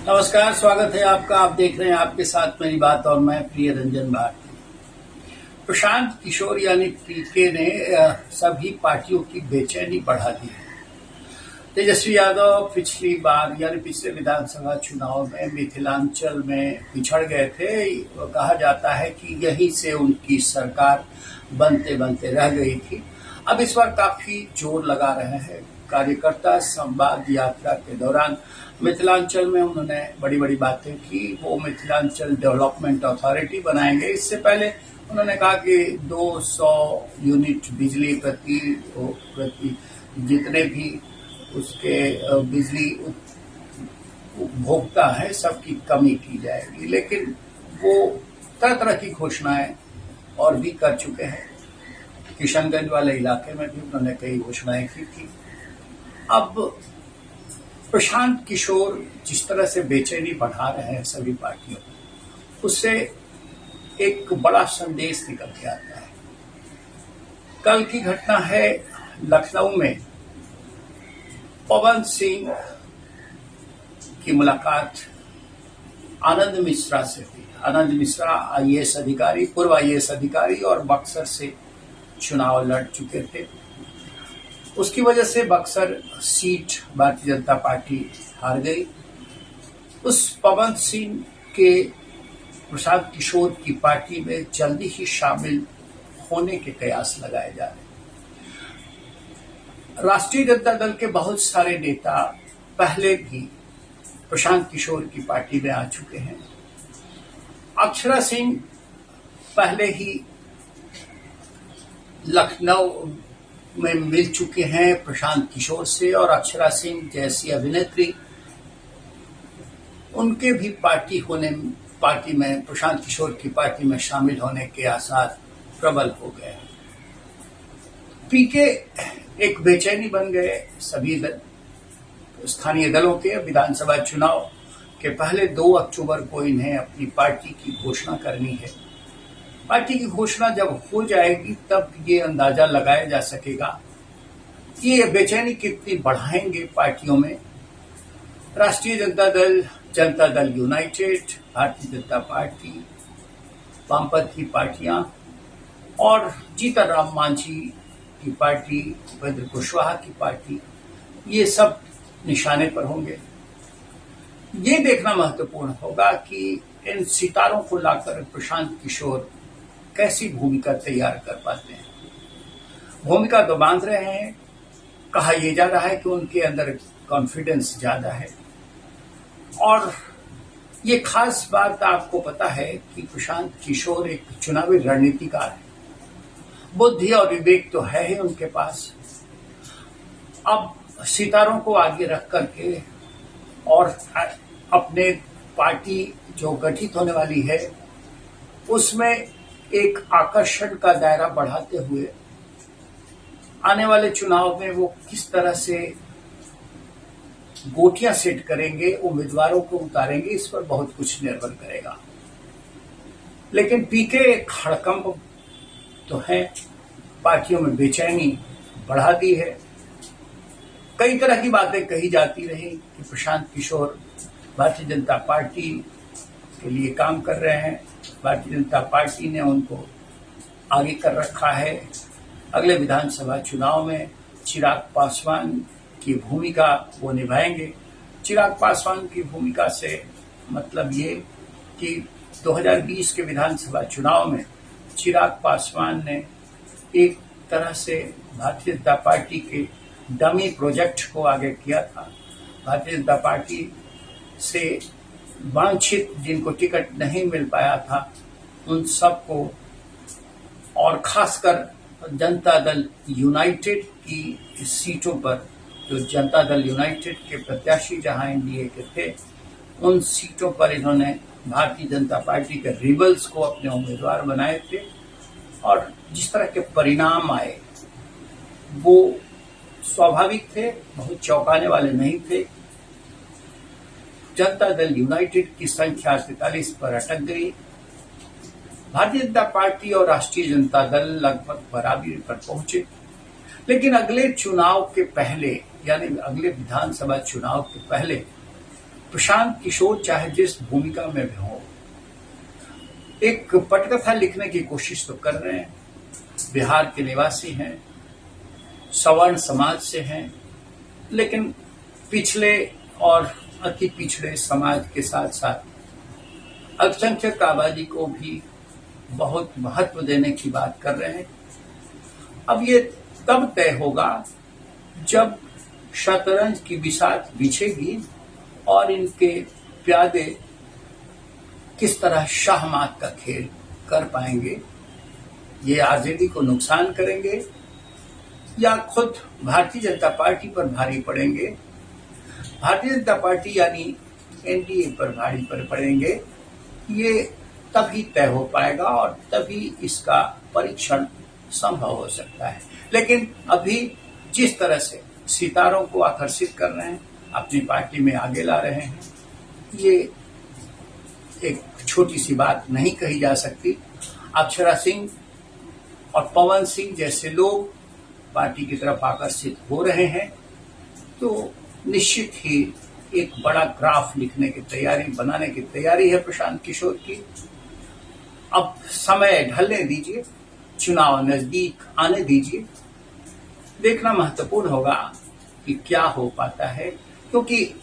नमस्कार, स्वागत है आपका। आप देख रहे हैं आपके साथ मेरी बात और मैं प्रिय रंजन भारती। प्रशांत किशोर यानी पीके ने सभी पार्टियों की बेचैनी बढ़ा दी है। तेजस्वी यादव पिछली बार यानी पिछले विधानसभा चुनाव में मिथिलांचल में पिछड़ गए थे। कहा जाता है कि यहीं से उनकी सरकार बनते बनते रह गई थी। अब इस बार काफी जोर लगा रहे हैं। कार्यकर्ता संवाद यात्रा के दौरान मिथिलांचल में उन्होंने बड़ी बड़ी बातें की। वो मिथिलांचल डेवलपमेंट अथॉरिटी बनाएंगे। इससे पहले उन्होंने कहा कि 200 यूनिट बिजली प्रति जितने भी उसके बिजली उपभोक्ता है सबकी कमी की जाएगी। लेकिन वो तरह तरह की घोषणाएं और भी कर चुके हैं। किशनगंज वाले इलाके में भी उन्होंने कई घोषणाएं की थी। अब प्रशांत किशोर जिस तरह से बेचैनी बढ़ा रहे हैं सभी पार्टियों को, उससे एक बड़ा संदेश निकल के आता है। कल की घटना है, लखनऊ में पवन सिंह की मुलाकात आनंद मिश्रा से हुई। आनंद मिश्रा आईएएस अधिकारी, पूर्व आईएएस अधिकारी और बक्सर से चुनाव लड़ चुके थे। उसकी वजह से बक्सर सीट भारतीय जनता पार्टी हार गई। उस पवन सिंह के प्रशांत किशोर की पार्टी में जल्दी ही शामिल होने के कयास लगाए जा रहे हैं। राष्ट्रीय जनता दल के बहुत सारे नेता पहले भी प्रशांत किशोर की पार्टी में आ चुके हैं। अक्षरा सिंह पहले ही लखनऊ में मिल चुके हैं प्रशांत किशोर से, और अक्षरा सिंह जैसी अभिनेत्री उनके भी पार्टी में प्रशांत किशोर की पार्टी में शामिल होने के आसार प्रबल हो गए हैं। पीके एक बेचैनी बन गए सभी स्थानीय दलों के। विधानसभा चुनाव के पहले 2 अक्टूबर को इन्हें अपनी पार्टी की घोषणा करनी है। पार्टी की घोषणा जब हो जाएगी तब ये अंदाजा लगाया जा सकेगा कि ये बेचैनी कितनी बढ़ाएंगे पार्टियों में। राष्ट्रीय जनता दल यूनाइटेड, भारतीय जनता पार्टी, वामपंथी पार्टियां और जीतन राम मांझी की पार्टी, उपेंद्र कुशवाहा की पार्टी, ये सब निशाने पर होंगे। ये देखना महत्वपूर्ण होगा कि इन सितारों को लाकर प्रशांत किशोर कैसी भूमिका तैयार कर पाते हैं। भूमिका तो बांध रहे हैं। कहा यह जा रहा है कि उनके अंदर कॉन्फिडेंस ज्यादा है। और ये खास बात आपको पता है कि प्रशांत किशोर एक चुनावी रणनीतिकार है। बुद्धि और विवेक तो है ही उनके पास। अब सितारों को आगे रख करके और अपने पार्टी जो गठित होने वाली है उसमें एक आकर्षण का दायरा बढ़ाते हुए आने वाले चुनाव में वो किस तरह से गोटियां सेट करेंगे, उम्मीदवारों को उतारेंगे, इस पर बहुत कुछ निर्भर करेगा। लेकिन पीके एक हड़कंप तो है, पार्टियों में बेचैनी बढ़ा दी है। कई तरह की बातें कही जाती रही कि प्रशांत किशोर भारतीय जनता पार्टी के लिए काम कर रहे हैं, भारतीय जनता पार्टी ने उनको आगे कर रखा है। अगले विधानसभा चुनाव में चिराग पासवान की भूमिका वो निभाएंगे। चिराग पासवान की भूमिका से मतलब ये कि 2020 के विधानसभा चुनाव में चिराग पासवान ने एक तरह से भारतीय जनता पार्टी के डमी प्रोजेक्ट को आगे किया था। भारतीय जनता पार्टी से वांछित जिनको टिकट नहीं मिल पाया था उन सबको, और खासकर जनता दल यूनाइटेड की सीटों पर, जो जनता दल यूनाइटेड के प्रत्याशी जहां एनडीए के थे, उन सीटों पर इन्होंने भारतीय जनता पार्टी के रिबल्स को अपने उम्मीदवार बनाए थे। और जिस तरह के परिणाम आए वो स्वाभाविक थे, बहुत चौंकाने वाले नहीं थे। जनता दल यूनाइटेड की संख्या 43 पर अटक गई। भारतीय जनता पार्टी और राष्ट्रीय जनता दल लगभग बराबरी पर पहुंचे। लेकिन अगले चुनाव के पहले, यानी अगले विधानसभा चुनाव के पहले प्रशांत किशोर चाहे जिस भूमिका में भी हो, एक पटकथा लिखने की कोशिश तो कर रहे हैं। बिहार के निवासी हैं, सवर्ण समाज से हैं, लेकिन पिछले और अति पिछड़े समाज के साथ साथ अल्पसंख्यक आबादी को भी बहुत महत्व देने की बात कर रहे हैं। अब ये तब तय होगा जब शतरंज की बिसात बिछेगी और इनके प्यादे किस तरह शाहमात का खेल कर पाएंगे। ये आरजेडी को नुकसान करेंगे या खुद भारतीय जनता पार्टी पर भारी पड़ेंगे। भारतीय जनता पार्टी यानी एनडीए पर भारी पड़ेंगे, ये तभी तय हो पाएगा और तभी इसका परीक्षण संभव हो सकता है। लेकिन अभी जिस तरह से सितारों को आकर्षित कर रहे हैं, अपनी पार्टी में आगे ला रहे हैं, ये एक छोटी सी बात नहीं कही जा सकती। अक्षरा सिंह और पवन सिंह जैसे लोग पार्टी की तरफ आकर्षित हो रहे हैं, तो निश्चित ही एक बड़ा ग्राफ लिखने की तैयारी, बनाने की तैयारी है प्रशांत किशोर की। अब समय ढलने दीजिए, चुनाव नजदीक आने दीजिए, देखना महत्वपूर्ण होगा कि क्या हो पाता है, क्योंकि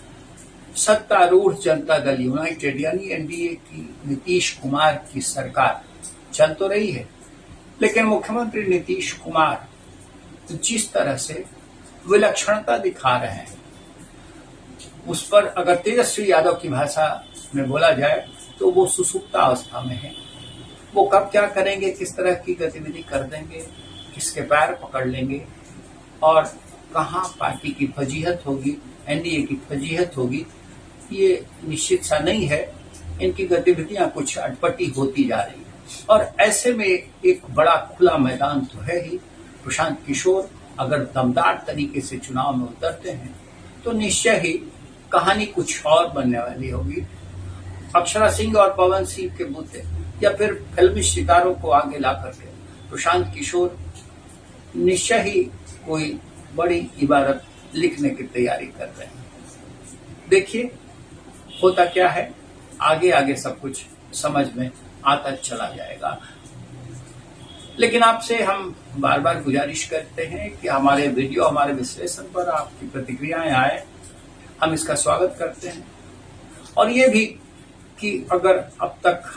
सत्तारूढ़ जनता दल यूनाइटेड यानी एनडीए की नीतीश कुमार की सरकार चल तो रही है, लेकिन मुख्यमंत्री नीतीश कुमार जिस तरह से विलक्षणता दिखा रहे हैं, उस पर अगर तेजस्वी यादव की भाषा में बोला जाए तो वो सुसुप्ता अवस्था में है। वो कब क्या करेंगे, किस तरह की गतिविधि कर देंगे, किसके पैर पकड़ लेंगे और कहां पार्टी की फजीहत होगी, एनडीए की फजीहत होगी, ये निश्चित सा नहीं है। इनकी गतिविधियां कुछ अटपटी होती जा रही है और ऐसे में एक बड़ा खुला मैदान तो है ही। प्रशांत किशोर अगर दमदार तरीके से चुनाव में उतरते हैं तो निश्चय ही कहानी कुछ और बनने वाली होगी। अक्षरा सिंह और पवन सिंह के मुद्दे या फिर फिल्मी सितारों को आगे ला करके प्रशांत किशोर निश्चय ही कोई बड़ी इबारत लिखने की तैयारी कर रहे हैं। देखिए होता क्या है, आगे आगे सब कुछ समझ में आता चला जाएगा। लेकिन आपसे हम बार बार गुजारिश करते हैं कि हमारे वीडियो, हमारे विश्लेषण पर आपकी प्रतिक्रियाएं आए, हम इसका स्वागत करते हैं। और ये भी कि अगर अब तक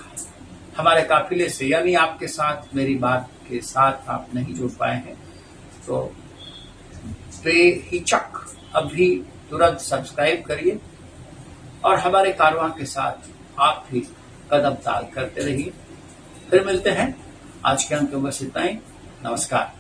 हमारे काफिले से यानी आपके साथ, मेरी बात के साथ आप नहीं जुड़ पाए हैं, तो बेहिचक अभी तुरंत सब्सक्राइब करिए और हमारे कारवां के साथ आप भी कदम ताल करते रहिए। फिर मिलते हैं। आज के अंक में बस इतना ही। नमस्कार।